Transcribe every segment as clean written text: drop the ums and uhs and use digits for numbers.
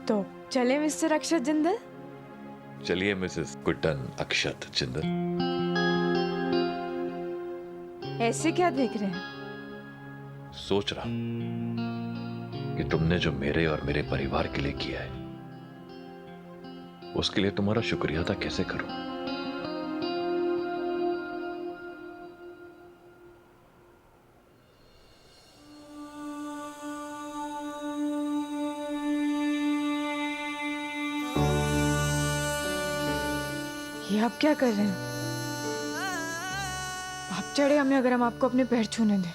तो चले मिस्टर अक्षत जिंदल। चलिए मिसेस गुड्डन अक्षत जिंदल। ऐसे क्या देख रहे हैं? सोच रहा कि तुमने जो मेरे और मेरे परिवार के लिए किया है उसके लिए तुम्हारा शुक्रिया अदा कैसे करूं। ये आप क्या कर रहे हैं? आप चढ़े हमें अगर हम आपको अपने पैर छूने दें।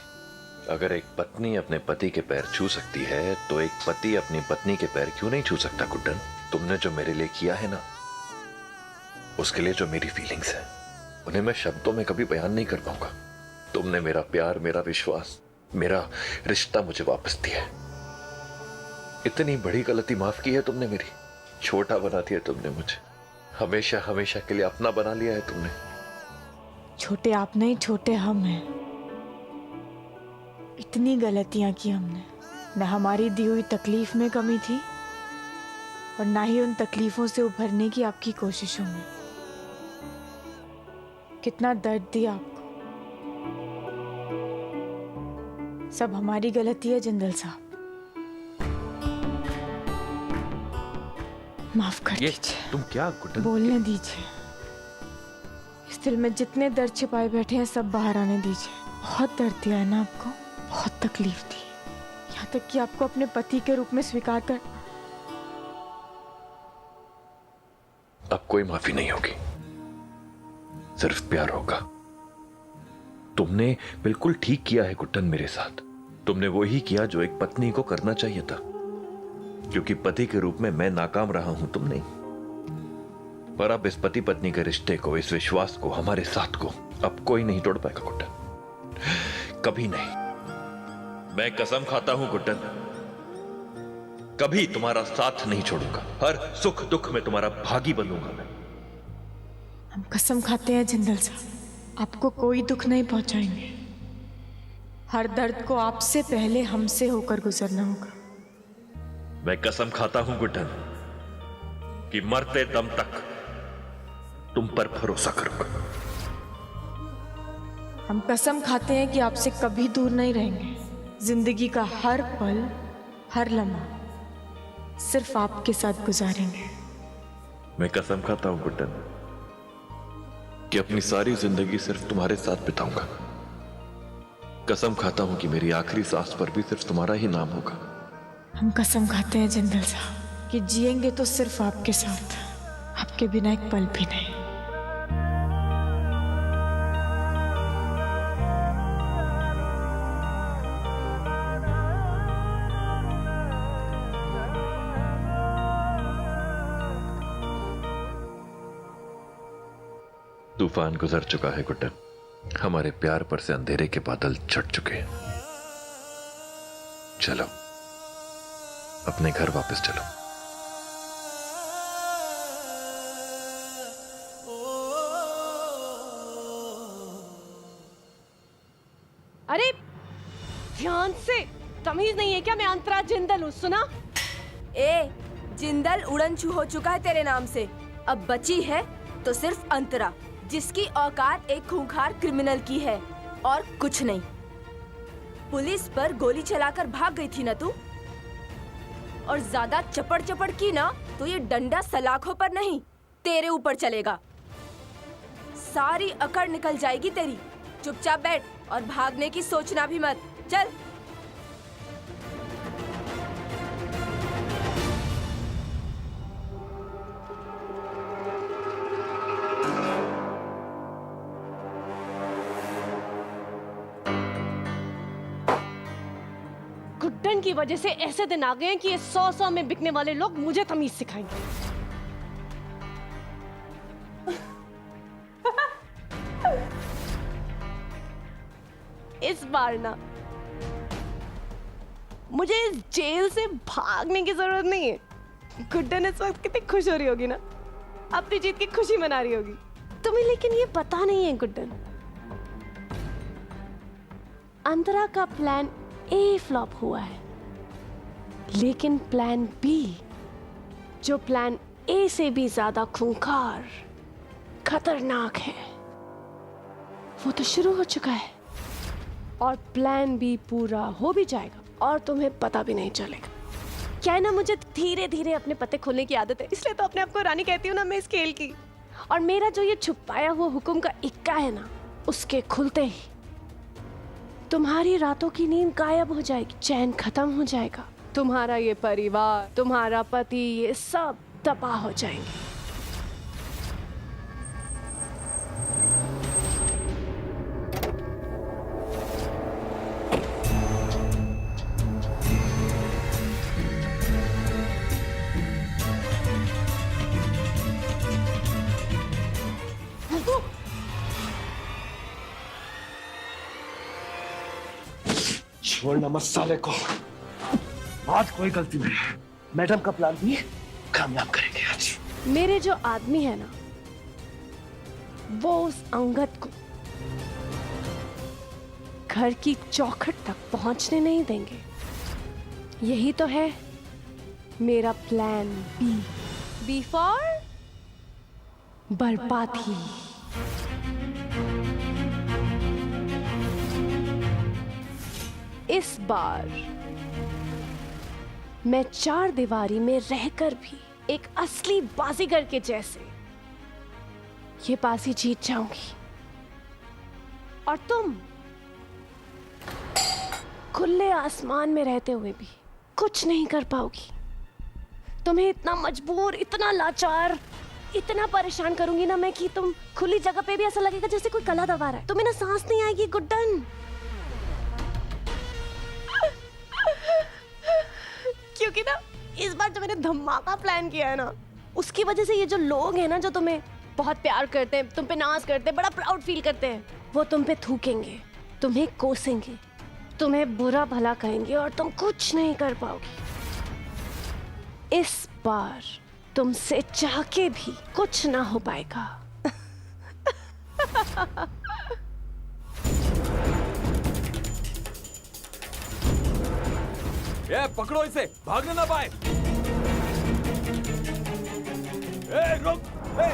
अगर एक पत्नी अपने पति के पैर छू सकती है तो एक पति अपनी पत्नी के पैर क्यों नहीं छू सकता गुड्डन। तुमने जो मेरे लिए किया है ना, उसके लिए जो मेरी फीलिंग्स है उन्हें मैं शब्दों में कभी बयान नहीं कर पाऊंगा। तुमने मेरा प्यार, मेरा विश्वास, मेरा रिश्ता मुझे वापस दिया है। इतनी बड़ी गलती माफ की है तुमने मेरी। छोटा बना दिया तुमने मुझे, हमेशा हमेशा के लिए अपना बना लिया है तुमने। छोटे आप नहीं, छोटे हम हैं। इतनी गलतियां की हमने, न हमारी दी हुई तकलीफ में कमी थी और ना ही उन तकलीफों से उभरने की आपकी कोशिशों में। कितना दर्द दिया आपको, सब हमारी गलती है जिंदल साहब। माफ कर दीजिए। तुम क्या गुड्डन? बोलने दीजिए। इस दिल में जितने दर्द छिपाए बैठे हैं सब बाहर आने दीजिए। बहुत दर्द दिया है ना आपको, बहुत तकलीफ दी, यहाँ तक कि आपको अपने पति के रूप में स्वीकार कर। अब कोई माफी नहीं होगी, सिर्फ प्यार होगा। तुमने बिल्कुल ठीक किया है गुड्डन मेरे साथ। तुमने वो ही किया जो एक पत्नी को करना चाहिए था, क्योंकि पति के रूप में मैं नाकाम रहा हूं, तुम नहीं। पर अब इस पति पत्नी के रिश्ते को, इस विश्वास को, हमारे साथ को अब कोई नहीं तोड़ पाएगा गुड्डन, कभी नहीं। मैं कसम खाता हूं गुड्डन, कभी तुम्हारा साथ नहीं छोड़ूंगा। हर सुख दुख में तुम्हारा भागी बनूंगा मैं। हम कसम खाते हैं जिंदल साहब, आपको कोई दुख नहीं पहुंचाएंगे। हर दर्द को आपसे पहले हमसे होकर गुजरना होगा। मैं कसम खाता हूं गुड्डन कि मरते दम तक तुम पर भरोसा करूंगा। हम कसम खाते हैं कि आपसे कभी दूर नहीं रहेंगे। जिंदगी का हर पल, हर लम्हा सिर्फ आपके साथ गुजारेंगे। मैं कसम खाता हूं गुड्डन कि अपनी सारी जिंदगी सिर्फ तुम्हारे साथ बिताऊंगा। कसम खाता हूं कि मेरी आखिरी सांस पर भी सिर्फ तुम्हारा ही नाम होगा। हम कसम खाते हैं जिंदल साहब कि जिएंगे तो सिर्फ आपके साथ, आपके बिना एक पल भी नहीं। तूफान गुजर चुका है गुड्डन, हमारे प्यार पर से अंधेरे के बादल छट चुके हैं। चलो अपने घर वापस चलो। अरे ध्यान से, तमीज नहीं है क्या? मैं अंतरा जिंदल हूँ, सुना? ए जिंदल उड़न छू हो चुका है तेरे नाम से। अब बची है तो सिर्फ अंतरा, जिसकी औकात एक खूंखार क्रिमिनल की है और कुछ नहीं। पुलिस पर गोली चलाकर भाग गई थी ना तू, और ज्यादा चपड़ चपड़ की ना तो ये डंडा सलाखों पर नहीं तेरे ऊपर चलेगा। सारी अकड़ निकल जाएगी तेरी। चुपचाप बैठ और भागने की सोचना भी मत। चल। गुड्डन की वजह से ऐसे दिन आ गए हैं कि ये 100 में बिकने वाले लोग मुझे तमीज सिखाएंगे। इस बार ना मुझे इस जेल से भागने की जरूरत नहीं है। गुड्डन इस वक्त कितनी खुश हो रही होगी ना, अपनी जीत की खुशी मना रही होगी। तुम्हें लेकिन ये पता नहीं है गुड्डन, अंतरा का प्लान ए फ्लॉप हुआ है, लेकिन प्लान बी जो प्लान ए से भी ज्यादा खूंखार, खतरनाक है, वो तो शुरू हो चुका है और प्लान बी पूरा हो भी जाएगा और तुम्हें पता भी नहीं चलेगा। क्या है ना, मुझे धीरे धीरे अपने पत्ते खोलने की आदत है, इसलिए तो अपने आप को रानी कहती हूँ ना मैं इस खेल की। और मेरा जो ये छुपाया हुआ हुक्म का इक्का है ना, उसके खुलते ही तुम्हारी रातों की नींद गायब हो जाएगी, चैन खत्म हो जाएगा, तुम्हारा ये परिवार, तुम्हारा पति, ये सब तबाह हो जाएंगे। छोड़ना मत साले को। आज कोई गलती नहीं, मैडम का प्लान भी कामयाब करेंगे आज। मेरे जो आदमी है ना, वो उस अंगद को घर की चौखट तक पहुंचने नहीं देंगे। यही तो है मेरा प्लान बी। बी फॉर बर्बादी। इस बार मैं चार दीवारी में रहकर भी एक असली बाजीगर के जैसे ये बाजी जीत जाऊंगी और तुम खुले आसमान में रहते हुए भी कुछ नहीं कर पाओगी। तुम्हें इतना मजबूर, इतना लाचार, इतना परेशान करूंगी ना मैं कि तुम खुली जगह पे भी ऐसा लगेगा जैसे कोई कला दबा रहा है। तुम्हें ना सांस नहीं आएगी गुड्डन। क्योंकि ना इस बार जो मैंने धमाका प्लान किया है ना, उसकी वजह से ये जो लोग हैं ना, जो तुम्हें बहुत प्यार करते हैं, तुम पे नाज करते हैं, बड़ा प्राउड फील करते हैं, वो तुम पे थूकेंगे, तुम्हें कोसेंगे, तुम्हें बुरा भला कहेंगे और तुम कुछ नहीं कर पाओगी। इस बार तुमसे चाह के भी कुछ ना हो पाएगा। ये पकड़ो इसे, भागने ना पाए। ए, रुक, ए।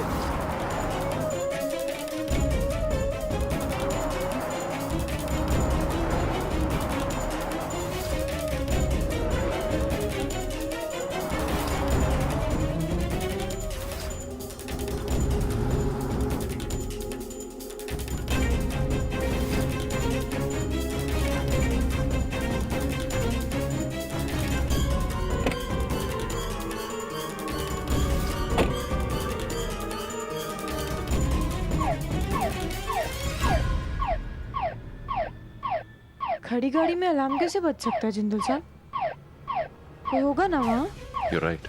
खड़ी गाड़ी में अलार्म कैसे बज सकता है जिंदल साहब? कोई होगा ना वहाँ? You're right.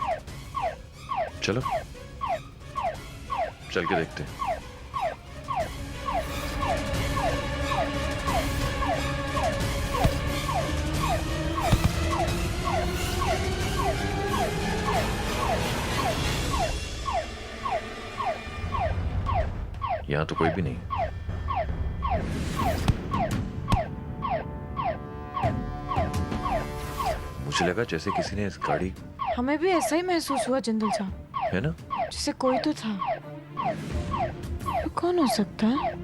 चलो चल के देखते हैं। यहाँ तो कोई भी नहीं। मुझे लगा जैसे किसी ने इस गाड़ी, हमें भी ऐसा ही महसूस हुआ जिंदल साहब, है ना? जैसे कोई तो था। तो कौन हो सकता है?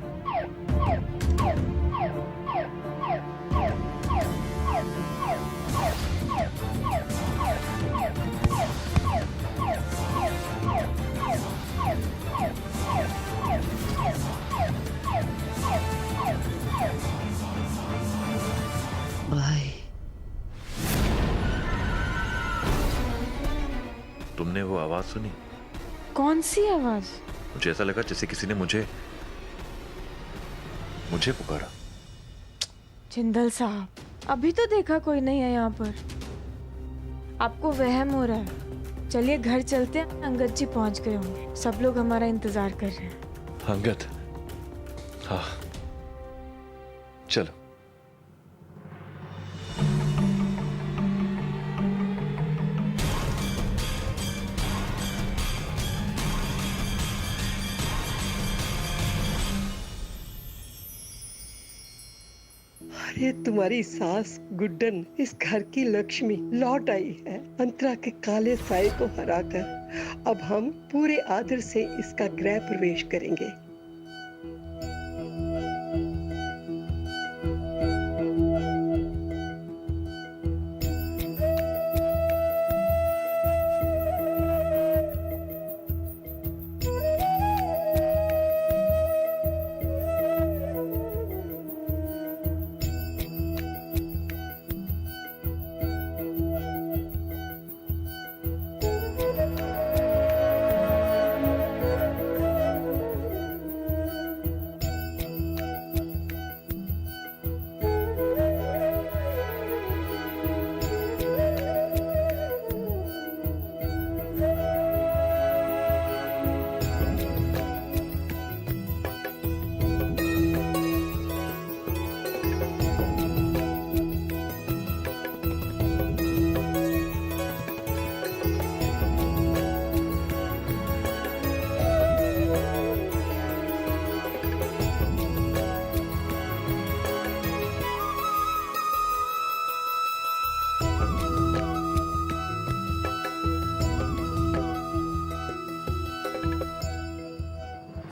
भाई तुमने वो आवाज सुनी? कौन सी आवाज? मुझे ऐसा लगा जैसे किसी ने मुझे पुकारा। जिंदल साहब, अभी तो देखा कोई नहीं है यहाँ पर। आपको वहम हो रहा है। चलिए घर चलते हैं, अंगद जी पहुंच गए होंगे, सब लोग हमारा इंतजार कर रहे हैं। अंगद, हाँ चलो। अरे तुम्हारी सास गुड्डन इस घर की लक्ष्मी लौट आई है। अंतरा के काले साए को हराकर अब हम पूरे आदर से इसका गृह प्रवेश करेंगे।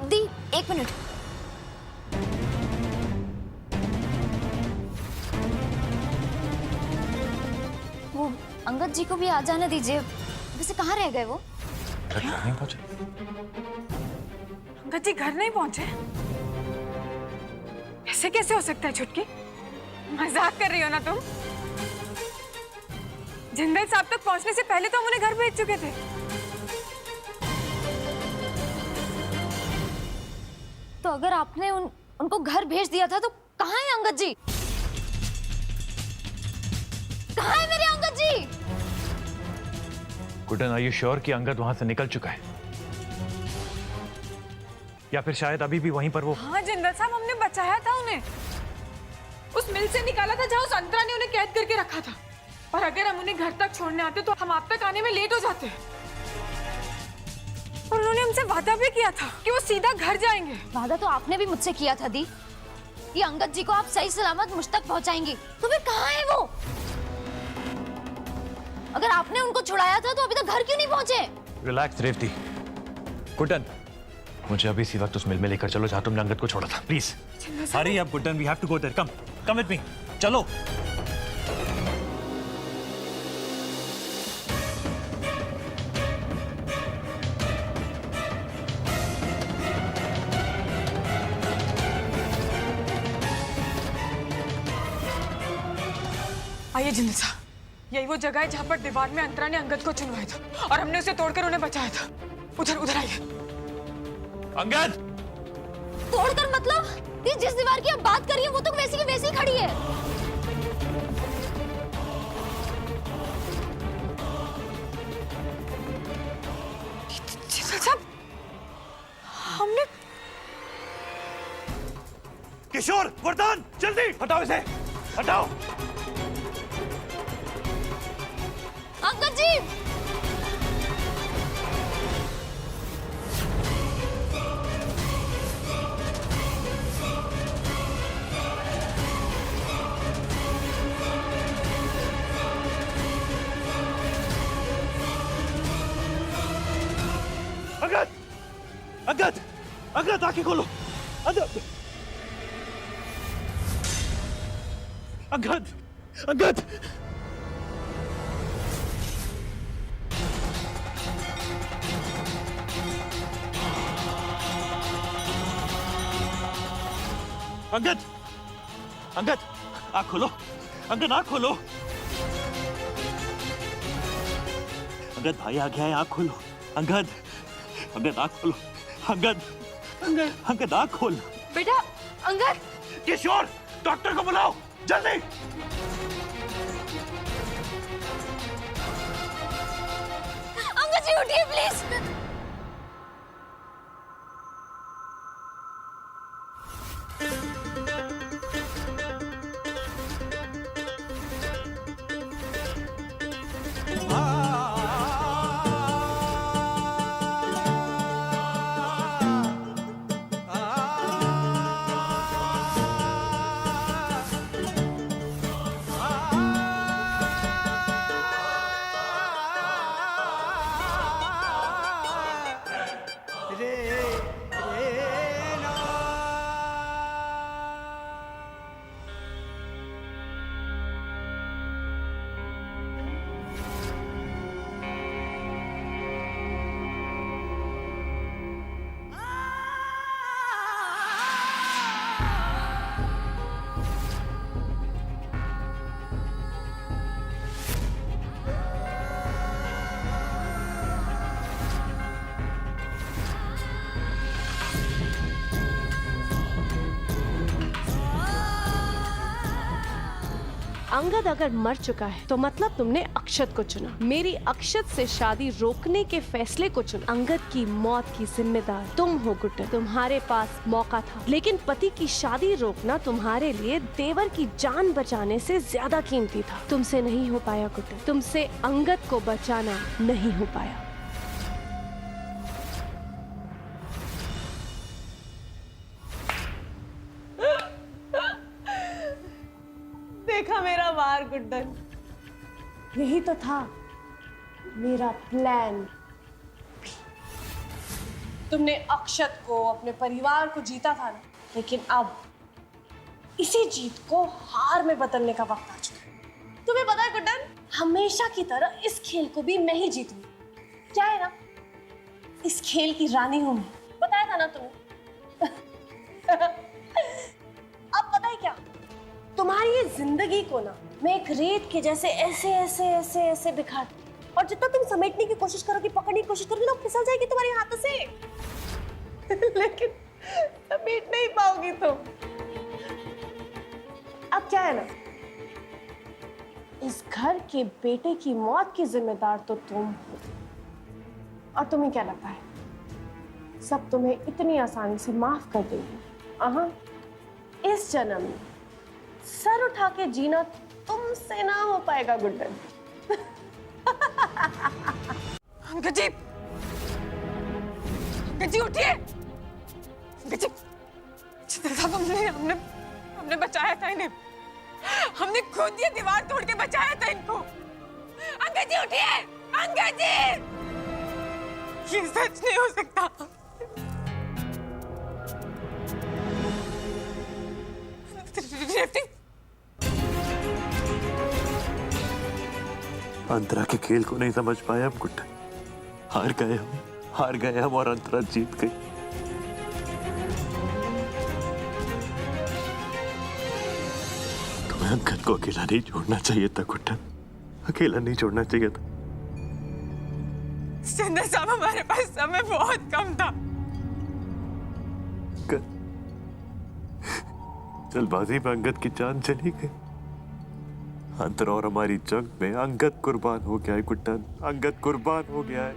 दी, एक मिनट। वो अंगद जी को भी आ जाने दीजिए। वैसे कहाँ रह गए वो? घर नहीं पहुंचे? अंकल जी घर नहीं पहुंचे? ऐसे कैसे हो सकता है छुटकी? मजाक कर रही हो ना तुम? जिंदल साहब तक पहुंचने से पहले तो हम उन्हें घर भेज चुके थे। तो अगर आपने उनको घर भेज दिया था तो कहाँ है अंगद जी? कहाँ है मेरे अंगद जी? गुड्डन, आर यू श्योर कि अंगद वहां से निकल चुका है? या फिर शायद अभी भी वहीं पर वो? हाँ जिंदल साहब, हमने बचाया था उन्हें। उस मिल से निकाला था जहाँ उस अंतरा ने उन्हें कैद करके रखा था। और अगर हम उन्हें घर तक छोड़ने आते तो हम आप तक आने में लेट हो जाते। और उन्होंने हमसे वादा भी किया था कि वो सीधा घर जाएंगे। वादा तो आपने भी मुझसे किया था दी। ये अंगद जी को आप सही सलामत मुझ तक पहुंचाएंगी। तो फिर कहाँ है वो? अगर आपने उनको छुड़ाया था तो अभी तक घर क्यों नहीं पहुंचे? रिलैक्स रेवती। गुड्डन, मुझे अभी इसी वक्त उस मिल में लेकर चलो जहां तुमने अंगद को छोड़ा था, please. Hurry up Guddan, we have to go there. Come with me, चलो। आइए जिंदल साहब, यही वो जगह है जहाँ पर दीवार में अंतरा ने अंगद को चुनवाया था और हमने उसे तोड़कर उन्हें बचाया था। उधर उधर आइए। अंगद! तोड़कर मतलब? ये जिस दीवार की आप बात कर रही है वो तो वैसी की वैसी ही खड़ी है। जिंदल साहब, हमने किशोर, वरदान, जल्दी हटाओ इसे, हटाओ। अंकल जी! अंगद! अंगद! अंगद, आंखें खोलो। अंगद! अंगद! अंगद! अंगद! अंगद! आँख खोलो। अंगद, आँख खोलो। अंगद भाई आ गया है, आँख खोलो। अंगद! अंगद, आँख खोलो। अंगद! अंगद, आँख खोल। बेटा अंगद! किशोर, डॉक्टर को बुलाओ, जल्दी। अंकल जी उठिए प्लीज। अंगद अगर मर चुका है तो मतलब तुमने अक्षत को चुना, मेरी अक्षत से शादी रोकने के फैसले को चुना। अंगद की मौत की जिम्मेदार तुम हो गुड्डन। तुम्हारे पास मौका था, लेकिन पति की शादी रोकना तुम्हारे लिए देवर की जान बचाने से ज्यादा कीमती था। तुमसे नहीं हो पाया गुड्डन, तुमसे अंगद को बचाना नहीं हो पाया। देखा मेरा वार गुड्डन, यही तो था मेरा प्लान। तुमने अक्षत को, अपने परिवार को जीता था ना, लेकिन अब इसी जीत को हार में बदलने का वक्त आ चुका है। तुम्हें पता है गुड्डन, हमेशा की तरह इस खेल को भी मैं ही जीतूंगी। क्या है ना, इस खेल की रानी हूं मैं, बताया था ना तुम्हें। अब पता है क्या, तुम्हारी ये जिंदगी को ना मैं एक रेत के जैसे ऐसे ऐसे ऐसे ऐसे बिखार, और जितना तुम समेटने की कोशिश करोगी, पकड़ने की कोशिश करोगी ना, फिसल जाएगी तुम्हारे हाथों से। लेकिन समेट नहीं पाओगी तुम। अब क्या है ना, इस घर के बेटे की मौत की जिम्मेदार तो तुम हो। और तुम्हें क्या लगता है सब तुम्हें इतनी आसानी से माफ कर देंगे? इस जन्म में सर उठा के जीना तुमसे ना हो पाएगा गुड्डन। अंकल जी, अंकल जी उठिए। अंकल जी, चित्र साहब, हमने बचाया था इन्हें। हमने खुद ये दीवार तोड़ के बचाया था इनको। अंकल जी उठिए, अंकल जी, ये सच नहीं हो सकता। अंतरा के खेल को नहीं समझ पाए हम गुड्डन। हार गए हम और अंतरा जीत गई। तुम्हें अंकल को अकेला नहीं छोड़ना चाहिए था गुड्डन, अकेला नहीं छोड़ना चाहिए था। चंद्र साहब, हमारे पास समय बहुत कम था। जल्दबाजी में अंगद की जान चली गई। अंतरा और हमारी जंग में अंगद कुर्बान हो गया है गुड्डन, अंगद कुर्बान हो गया है।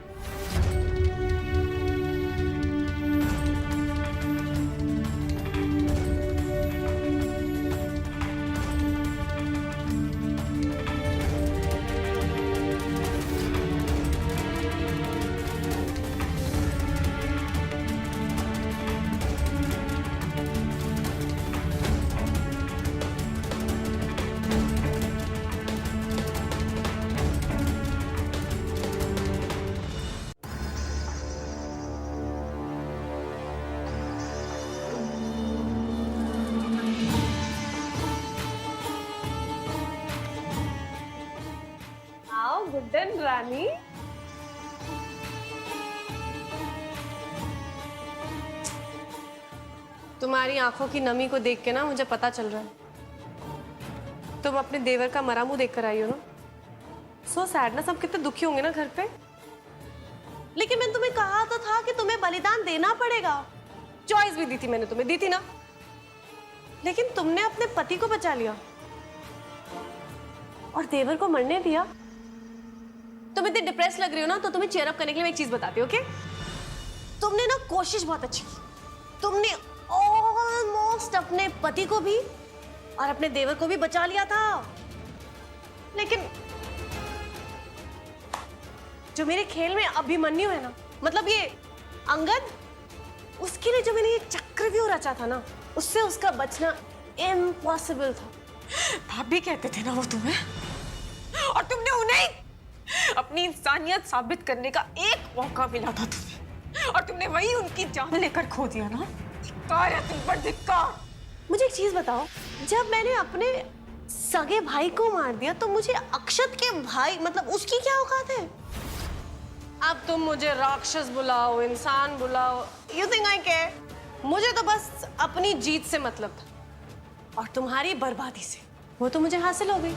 गुड्डन रानी, तुम्हारी आंखों की नमी को देख के ना मुझे पता चल रहा है तुम अपने देवर का मरा मुंह देख कर आई हो ना। सो सैड ना, सब कितने दुखी होंगे ना घर पे। लेकिन मैंने तुम्हें कहा तो था कि तुम्हें बलिदान देना पड़ेगा। चॉइस भी दी थी मैंने, तुम्हें दी थी ना। लेकिन तुमने अपने पति को बचा लिया और देवर को मरने दिया। तुम इतनी डिप्रेस लग रही हो ना, तो तुम्हें चेयर अप करने के लिए मैं एक चीज बताती हूँ, ओके? तुमने ना कोशिश बहुत अच्छी की। तुमने ऑलमोस्ट अपने पति को भी और अपने देवर को भी बचा लिया था। लेकिन जो मेरे खेल में अभिमन्यु है ना, मतलब ये अंगद, उसके लिए जो मैंने ये चक्रव्यूह रचा था ना, उससे उसका बचना इम्पॉसिबल था। भाभी कहते थे ना वो तुम्हें, और तुमने उन्हें अपनी इंसानियत साबित करने का एक मौका मिला था तुम्हें, और तुमने वही उनकी जान लेकर खो दिया ना। धिक्कार है तुम पर, धिक्कार। मुझे एक चीज बताओ, जब मैंने अपने सगे भाई को मार दिया तो मुझे अक्षत के भाई, मतलब उसकी क्या औकात है? अब तुम मुझे राक्षस बुलाओ, इंसान बुलाओ, यू थिंक आई केयर? मुझे तो बस अपनी जीत से मतलब था, और तुम्हारी बर्बादी से वो तो मुझे हासिल हो गई।